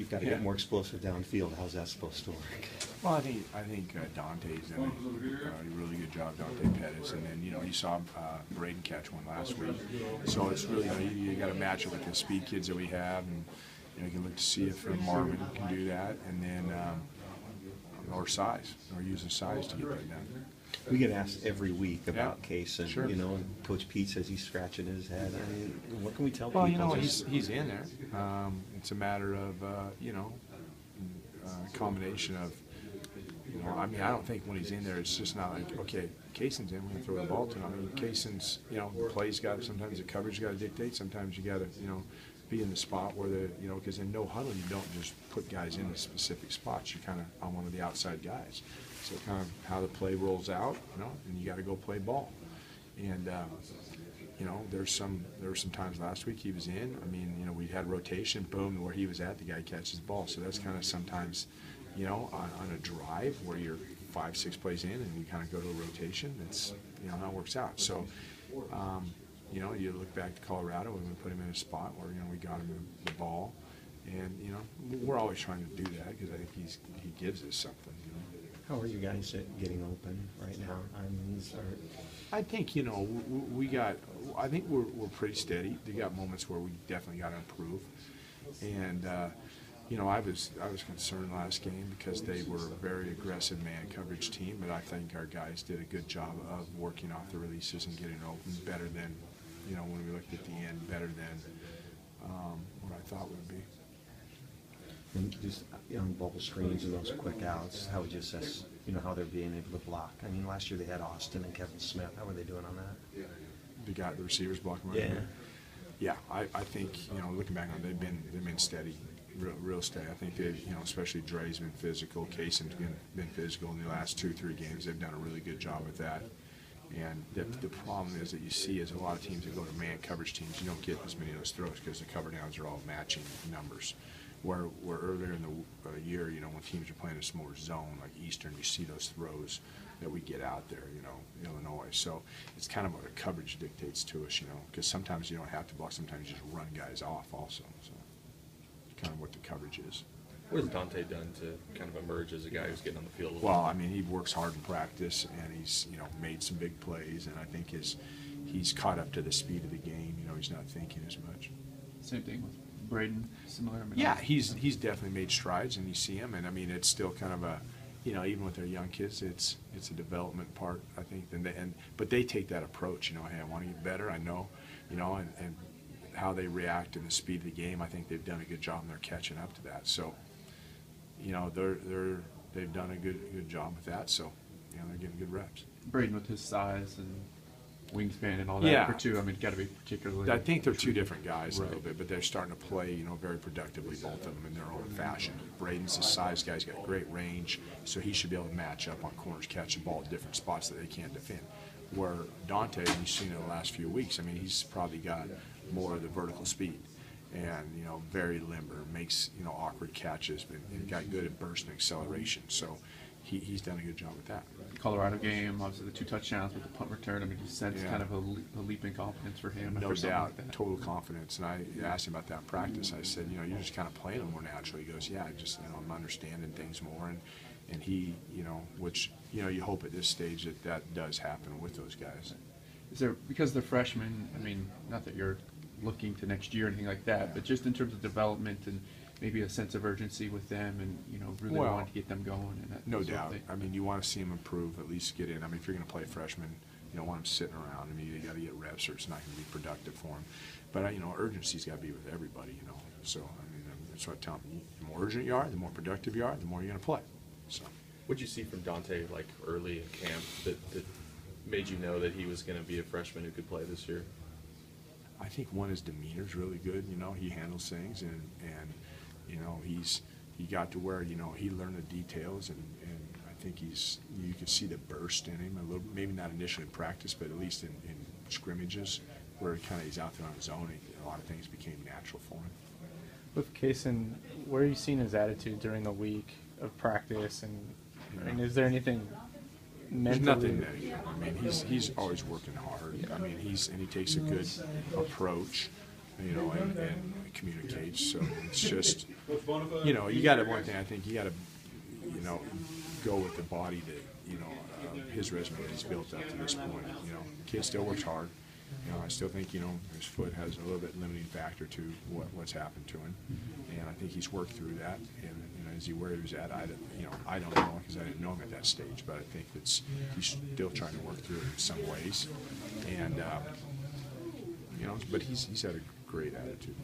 you've got to get more explosive downfield. How's that supposed to work? Well, I think Dante's done a really good job, Dante Pettis, and then you saw Braden catch one last week. So it's really you got to match it with the speed kids that we have, and you can look to see if Marvin can do that, and then or size, or using size to get that done. We get asked every week about Case, and sure. and Coach Pete says he's scratching his head. I mean, what can we tell people? Well, he's in there. It's a matter of combination of. I mean, I don't think when he's in there, it's just not like, okay, Kaysen's in, we're going to throw the ball to him. I mean, Kaysen's, the play's got, sometimes the coverage got to dictate, sometimes you got to, be in the spot where because in no huddle, you don't just put guys in the specific spots. You're kind of on one of the outside guys. So kind of how the play rolls out, and you got to go play ball. And, there were some times last week he was in. I mean, we had rotation, boom, where he was at, the guy catches the ball. So that's kind of sometimes, on a drive where you're 5-6 plays in and you kind of go to a rotation, it's, how it works out. So, you look back to Colorado when we put him in a spot where, we got him the ball. And, we're always trying to do that because I think he gives us something, How are you guys getting open right now? I think, I think we're pretty steady. They got moments where we definitely got to improve. And, I was concerned last game because they were a very aggressive man coverage team, but I think our guys did a good job of working off the releases and getting open better than, when we looked at the end, better than what I thought would be. And just on bubble screens and those quick outs, how would you assess, how they're being able to block? I mean, last year they had Austin and Kevin Smith. How were they doing on that? The receivers blocking. Yeah. Yeah, I think looking back on it, they've been steady, real steady. I think they, especially Dre's been physical. Kaysen's been physical in the last 2-3 games. They've done a really good job with that. And the problem is that you see is a lot of teams that go to man coverage teams, you don't get as many of those throws because the cover downs are all matching numbers. Where earlier in the year, when teams are playing a smaller zone like Eastern, you see those throws that we get out there, Illinois. So it's kind of what the coverage dictates to us, because sometimes you don't have to block, sometimes you just run guys off also. So it's kind of what the coverage is. What has Dante done to kind of emerge as a guy who's getting on the field? Well, I mean, he works hard in practice, and he's made some big plays, and I think he's caught up to the speed of the game. He's not thinking as much. Same thing with Braden, similar. Yeah, he's definitely made strides, and you see him, and I mean, it's still kind of a, even with their young kids, it's a development part, I think. But they take that approach, hey, I want to get better. I know, and how they react and the speed of the game. I think they've done a good job, and they're catching up to that. So, they've done a good job with that. So, they're getting good reps. Braden with his size and wingspan and all that, for two, I mean, got to be particularly. I think they're two different guys a little bit, but they're starting to play, very productively, both of them in their own fashion. Braden's the size guy; he's got great range, so he should be able to match up on corners, catch the ball at different spots that they can't defend. Where Dante, you've seen in the last few weeks, I mean, he's probably got more of the vertical speed, and very limber, makes awkward catches, but got good at burst and acceleration. So he's done a good job with that. Colorado game, obviously the 2 touchdowns with the punt return. I mean, you sense kind of a leap in confidence for him. No doubt, like total confidence. And I asked him about that in practice. I said, you're just kind of playing them more naturally. He goes, yeah, I'm understanding things more. And he, which, you hope at this stage that does happen with those guys. Is there, because they're freshmen, I mean, not that you're looking to next year or anything like that, but just in terms of development and maybe a sense of urgency with them and, really want to get them going. And that no doubt. I mean, you want to see them improve, at least get in. I mean, if you're going to play freshmen, you don't want them sitting around. I mean, you got to get reps or it's not going to be productive for them. But, urgency's got to be with everybody, So, I mean, that's what I tell them. The more urgent you are, the more productive you are, the more you're going to play. So. What'd you see from Dante, like, early in camp that made you know that he was going to be a freshman who could play this year? I think his demeanor's really good. He handles things, and he got to where he learned the details, and I think you can see the burst in him a little. Maybe not initially in practice, but at least in scrimmages where he's out there on his own. A lot of things became natural for him. With Kaysen, where are you seeing his attitude during the week of practice, and I mean, is there anything? There's nothing negative. I mean, he's always working hard. I mean, he takes a good approach, and communicates. So it's just, you know, you got to, one thing I think you got to, you know, go with the body that, you know, his resume that he's built up to this point. You know, kid still works hard. You know, I still think, you know, his foot has a little bit limiting factor to what's happened to him, and I think he's worked through that. And you know, is he where he's at? I don't know because I didn't know him at that stage. But I think he's still trying to work through it in some ways, and you know, but he's had a great attitude.